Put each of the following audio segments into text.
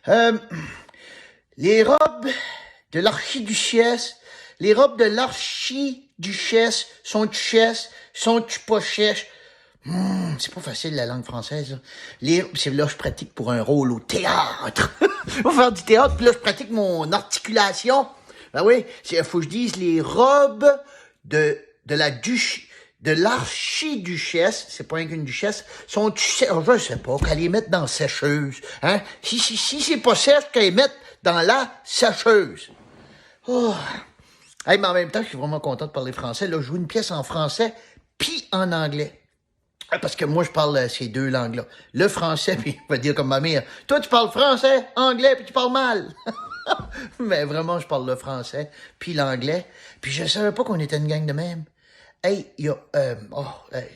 Euh, les robes de l'archiduchesse, les robes de l'archiduchesse sont-tu pas chèches? C'est pas facile la langue française. Là. C'est là je pratique pour un rôle au théâtre. Je vais faire du théâtre, puis là je pratique mon articulation. Ben oui, faut que je dise les robes de l'archiduchesse, c'est pas qu'une duchesse, je sais pas, qu'elle les mette dans la sécheuse. Hein? Si c'est pas sèche, qu'elle les mette dans la sécheuse. Oh. Hey, mais en même temps, je suis vraiment content de parler français. Là, je joue une pièce en français, puis en anglais. Parce que moi, je parle ces deux langues-là. Le français, puis on va dire comme ma mère, toi, tu parles français, anglais, puis tu parles mal. Mais vraiment, je parle le français, puis l'anglais. Puis je savais pas qu'on était une gang de même. Hey, il y a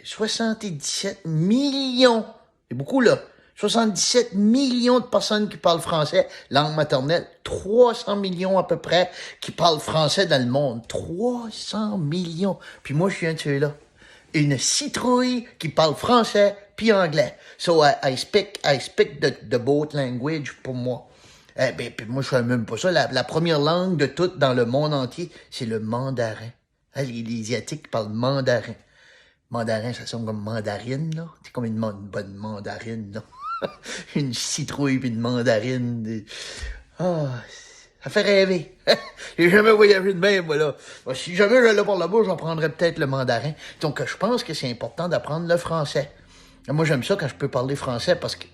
77 millions, c'est beaucoup là, 77 millions de personnes qui parlent français, langue maternelle, 300 millions à peu près qui parlent français dans le monde. 300 millions. Puis moi, je suis un de ceux-là. Une citrouille qui parle français puis anglais. So I speak the both language pour moi. Puis moi, je sais même pas ça. La première langue de toutes dans le monde entier, c'est le mandarin. Les Asiatiques parlent mandarin. Mandarin, ça sonne comme mandarine, là. C'est comme une bonne mandarine, là. Une citrouille puis une mandarine. Ça fait rêver. J'ai jamais voyagé de même, voilà. Si jamais j'allais par là-bas, j'en prendrais peut-être le mandarin. Donc, je pense que c'est important d'apprendre le français. Moi, j'aime ça quand je peux parler français parce que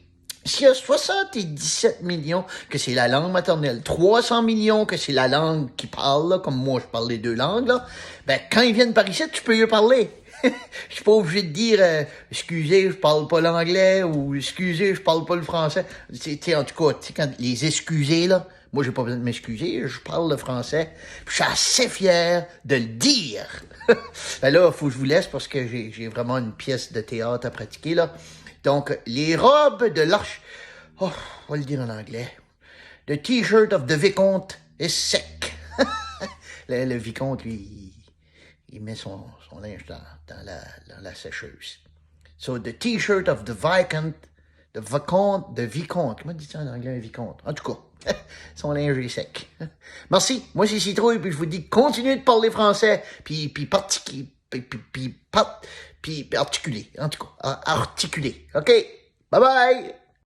s'il y a 77 millions que c'est la langue maternelle, 300 millions que c'est la langue qui parle, là, comme moi je parle les deux langues, là, ben quand ils viennent par ici, tu peux y parler. Je suis pas obligé de dire excusez, je parle pas l'anglais ou excusez, je parle pas le français. En tout cas, quand les excusez, là, moi j'ai pas besoin de m'excuser, je parle le français. Puis je suis assez fier de le dire. Ben là, faut que je vous laisse parce que j'ai vraiment une pièce de théâtre à pratiquer, là. Donc, les robes de on va le dire en anglais. The t-shirt of the Vicomte is sick. le Vicomte, lui, il met son linge dans la sécheuse. So, the t-shirt of the Vicomte, comment dit ça en anglais, un Vicomte? En tout cas, son linge est sec. Merci, moi c'est Citrouille, puis je vous dis, continuez de parler français, puis articuler, en tout cas, articuler. OK? Bye bye!